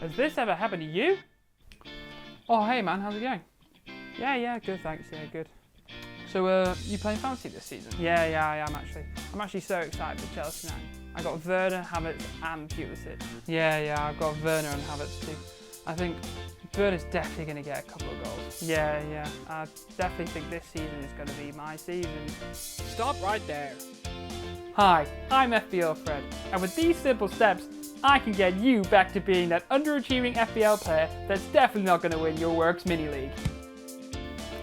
Has this ever happened to you? Oh, hey man, how's it going? Yeah, good, thanks, yeah, good. So, you playing fantasy this season? Yeah, I am actually. I'm actually so excited for Chelsea now. I got Werner, Havertz and Pulisic. Yeah, I've got Werner and Havertz too. I think Werner's definitely going to get a couple of goals. Yeah, I definitely think this season is going to be my season. Stop right there. Hi, I'm FPL Fred, and with these simple steps, I can get you back to being that underachieving FPL player that's definitely not going to win your Works Mini League.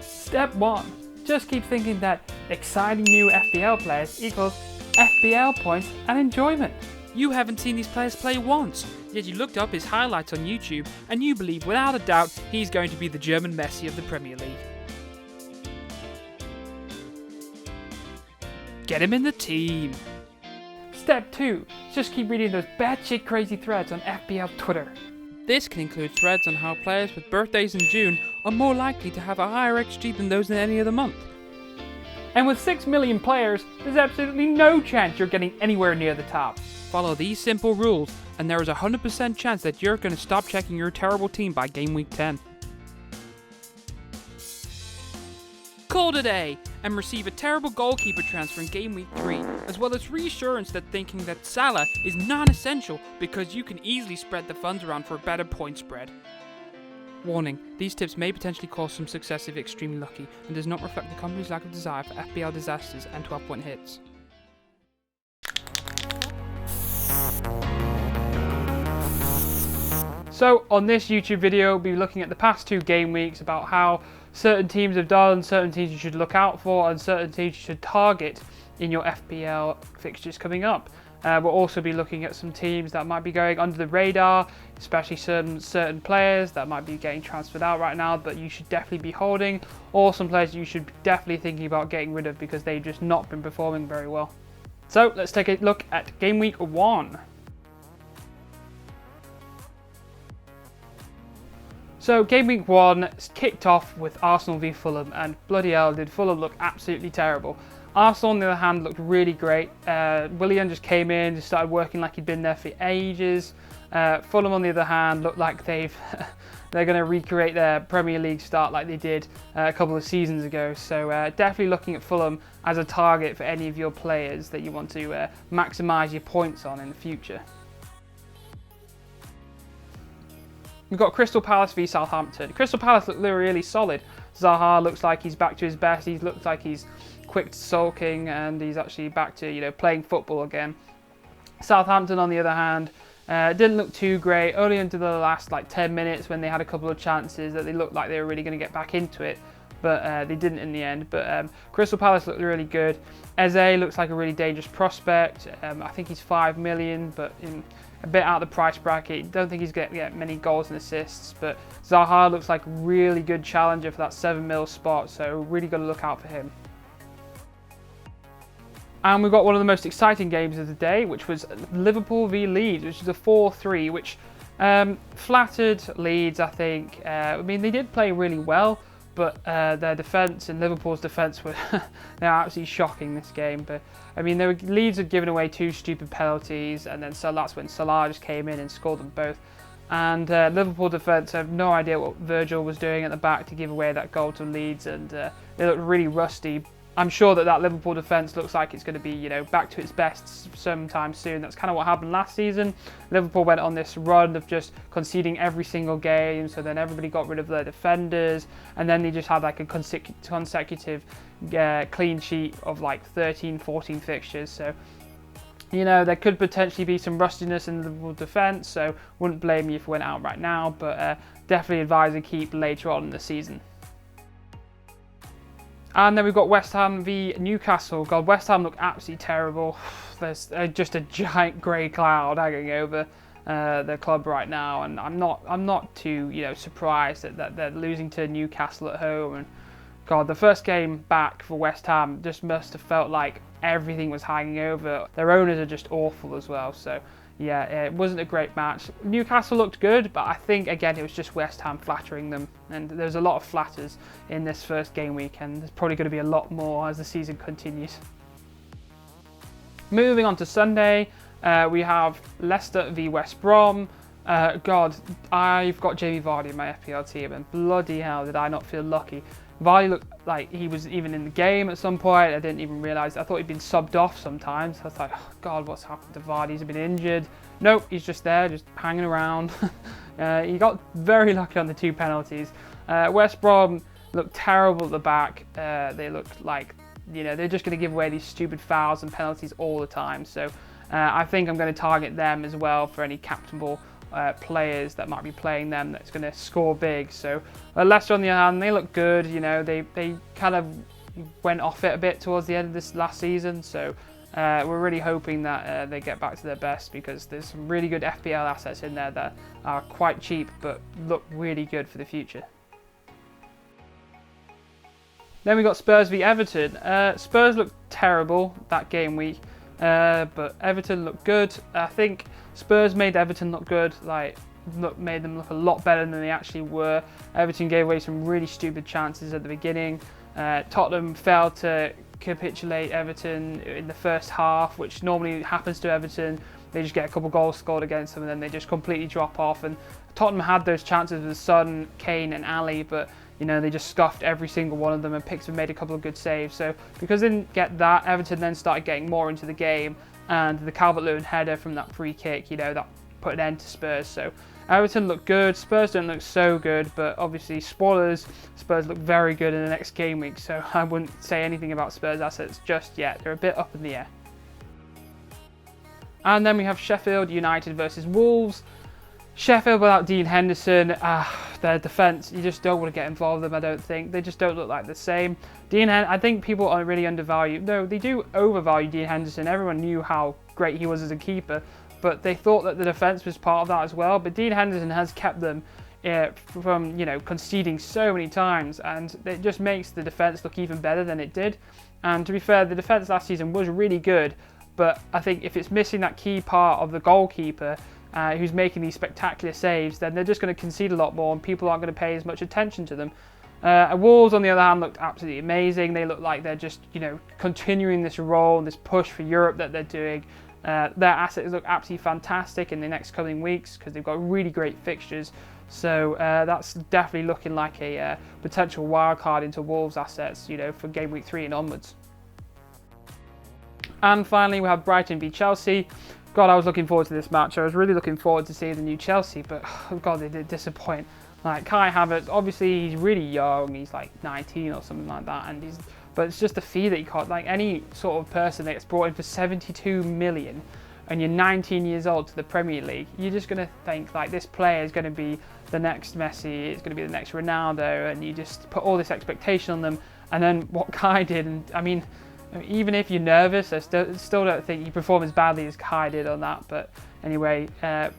Step 1. Just keep thinking that exciting new FPL players equals FPL points and enjoyment. You haven't seen these players play once, yet you looked up his highlights on YouTube and you believe without a doubt he's going to be the German Messi of the Premier League. Get him in the team. Step 2. Just keep reading those batshit crazy threads on FPL Twitter. This can include threads on how players with birthdays in June are more likely to have a higher XG than those in any other month. And with 6 million players, there's absolutely no chance you're getting anywhere near the top. Follow these simple rules and there is a 100% chance that you're going to stop checking your terrible team by game week 10. Call today and receive a terrible goalkeeper transfer in game week 3, as well as reassurance that thinking that Salah is non-essential because you can easily spread the funds around for a better point spread. Warning, these tips may potentially cause some success if extremely lucky and does not reflect the company's lack of desire for FPL disasters and 12-point hits. So on this YouTube video, we'll be looking at the past 2 game weeks about how certain teams have done, certain teams you should look out for, and certain teams you should target in your FPL fixtures coming up. We'll also be looking at some teams that might be going under the radar, especially certain players that might be getting transferred out right now, but you should definitely be holding, or some players you should be definitely thinking about getting rid of because they've just not been performing very well. So let's take a look at game week 1. So game week 1 kicked off with Arsenal v Fulham, and bloody hell did Fulham look absolutely terrible. Arsenal on the other hand looked really great. Willian just came in, just started working like he'd been there for ages. Fulham on the other hand looked like they're going to recreate their Premier League start like they did a couple of seasons ago. So definitely looking at Fulham as a target for any of your players that you want to maximise your points on in the future. We've got Crystal Palace v Southampton. Crystal Palace look really solid. Zaha looks like he's back to his best. He looks like he's quit sulking and he's actually back to playing football again. Southampton on the other hand didn't look too great. Only until the last 10 minutes when they had a couple of chances that they looked like they were really going to get back into it, but they didn't in the end. But Crystal Palace looked really good. Eze looks like a really dangerous prospect. I think he's 5 million, but a bit out of the price bracket. Don't think he's going to get many goals and assists, but Zaha looks like a really good challenger for that 7 mil spot, so really got to look out for him. And we've got one of the most exciting games of the day, which was Liverpool v Leeds, which is a 4-3, which flattered Leeds, I think. I mean, they did play really well, but their defence and Liverpool's defence were they're absolutely shocking this game. But I mean, Leeds had given away 2 stupid penalties, and then so that's when Salah just came in and scored them both. And Liverpool defence have no idea what Virgil was doing at the back to give away that goal to Leeds, and they looked really rusty. I'm sure that Liverpool defence looks like it's going to be, back to its best sometime soon. That's kind of what happened last season. Liverpool went on this run of just conceding every single game, so then everybody got rid of their defenders, and then they just had a consecutive clean sheet of 13, 14 fixtures. So, there could potentially be some rustiness in the Liverpool defence, so wouldn't blame you if it went out right now, but definitely advise to keep later on in the season. And then we've got West Ham v Newcastle. God, West Ham look absolutely terrible. There's just a giant grey cloud hanging over the club right now, and I'm not too surprised that they're losing to Newcastle at home. And God, the first game back for West Ham just must have felt like everything was hanging over. Their owners are just awful as well. So yeah, it wasn't a great match. Newcastle looked good, but I think, again, it was just West Ham flattering them. And there's a lot of flatters in this first game week, and there's probably going to be a lot more as the season continues. Moving on to Sunday, we have Leicester v West Brom. God, I've got Jamie Vardy in my FPL team, and bloody hell did I not feel lucky. Vardy looked like he was even in the game at some point. I didn't even realise. I thought he'd been subbed off sometimes. I was like, oh, God, what's happened to Vardy? He's been injured. Nope, he's just there, just hanging around. He got very lucky on the 2 penalties. West Brom looked terrible at the back. They looked like, they're just going to give away these stupid fouls and penalties all the time. So I think I'm going to target them as well for any captainable players that might be playing them that's going to score big. So Leicester on the other hand, they look good. They kind of went off it a bit towards the end of this last season. So we're really hoping that they get back to their best, because there's some really good FPL assets in there that are quite cheap but look really good for the future. Then we got Spurs v Everton. Spurs looked terrible that game week, but Everton looked good. I think Spurs made Everton look good, made them look a lot better than they actually were. Everton gave away some really stupid chances at the beginning. Tottenham failed to capitulate Everton in the first half, which normally happens to Everton. They just get a couple goals scored against them and then they just completely drop off. And Tottenham had those chances with Son, Kane and Ali, but they just scuffed every single one of them, and Pickford made a couple of good saves. So because they didn't get that, Everton then started getting more into the game, and the Calvert-Lewin header from that free kick, that put an end to Spurs. So Everton looked good, Spurs don't look so good, but obviously spoilers, Spurs look very good in the next game week, so I wouldn't say anything about Spurs assets just yet. They're a bit up in the air. And then we have Sheffield United versus Wolves. Sheffield without Dean Henderson, their defence, you just don't want to get involved with them, I don't think. They just don't look like the same. I think people are really undervalued. No, they do overvalue Dean Henderson. Everyone knew how great he was as a keeper, but they thought that the defence was part of that as well. But Dean Henderson has kept them from conceding so many times, and it just makes the defence look even better than it did. And to be fair, the defence last season was really good, but I think if it's missing that key part of the goalkeeper, who's making these spectacular saves, then they're just going to concede a lot more and people aren't going to pay as much attention to them. Wolves, on the other hand, looked absolutely amazing. They look like they're just, continuing this role and this push for Europe that they're doing. Their assets look absolutely fantastic in the next coming weeks because they've got really great fixtures. So that's definitely looking like a potential wildcard into Wolves assets, for game week 3 and onwards. And finally, we have Brighton v Chelsea. God, I was looking forward to this match. I was really looking forward to seeing the new Chelsea, but God, they did disappoint. Kai Havertz, obviously he's really young. He's like 19 or something like that, but it's just the fee that he got. Any sort of person that gets brought in for 72 million, and you're 19 years old to the Premier League, you're just gonna think this player is going to be the next Messi, it's going to be the next Ronaldo, and you just put all this expectation on them. And then what Kai did, and even if you're nervous, I still don't think he performed as badly as Kai did on that. But anyway,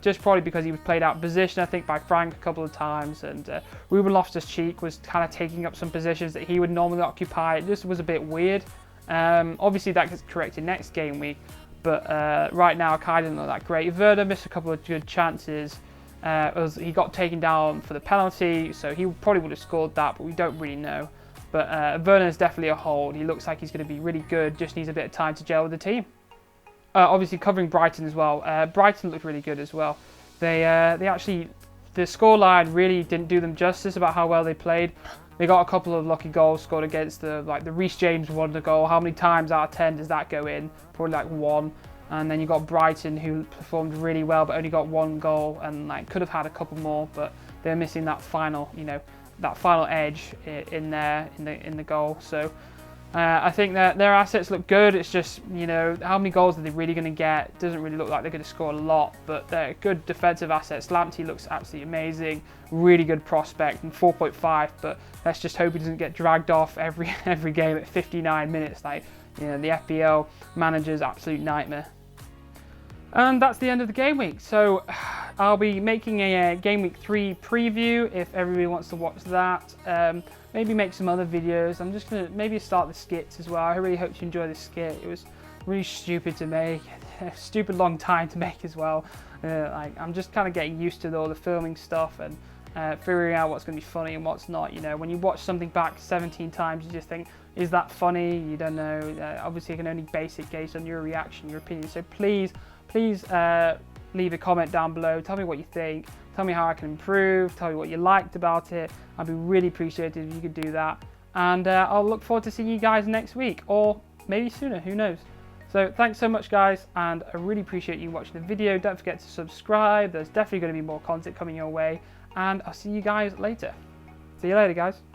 just probably because he was played out of position, I think, by Frank a couple of times. And Ruben Loftus-Cheek was kind of taking up some positions that he would normally occupy. It just was a bit weird. Obviously, that gets corrected next game week. But right now, Kai didn't look that great. Werner missed a couple of good chances. He got taken down for the penalty, so he probably would have scored that, but we don't really know. But Werner's definitely a hold. He looks like he's going to be really good, just needs a bit of time to gel with the team. Obviously covering Brighton as well. Brighton looked really good as well. They actually, the scoreline really didn't do them justice about how well they played. They got a couple of lucky goals scored against the Reece James wonder goal. How many times out of 10 does that go in? Probably 1. And then you got Brighton, who performed really well but only got 1 goal and could have had a couple more, but they're missing that final, that final edge in the goal. So I think that their assets look good. It's just, how many goals are they really going to get? It doesn't really look like they're going to score a lot, but they're good defensive assets. Lamptey looks absolutely amazing, really good prospect, and 4.5, but let's just hope he doesn't get dragged off every game at 59 minutes. The FPL manager's absolute nightmare. And that's the end of the game week. So I'll be making a game week 3 preview if everybody wants to watch that. Maybe make some other videos. I'm just going to maybe start the skits as well. I really hope you enjoy the skit. It was really stupid to make, a stupid long time to make as well. I'm just kind of getting used to all the filming stuff and figuring out what's going to be funny and what's not. When you watch something back 17 times, you just think, is that funny? You don't know. Obviously, you can only base it based on your reaction, your opinion. So please leave a comment down below. Tell me what you think. Tell me how I can improve. Tell me what you liked about it. I'd be really appreciative if you could do that. And I'll look forward to seeing you guys next week, or maybe sooner, who knows. So thanks so much, guys, and I really appreciate you watching the video. Don't forget to subscribe. There's definitely going to be more content coming your way, and I'll see you guys later. See you later, guys.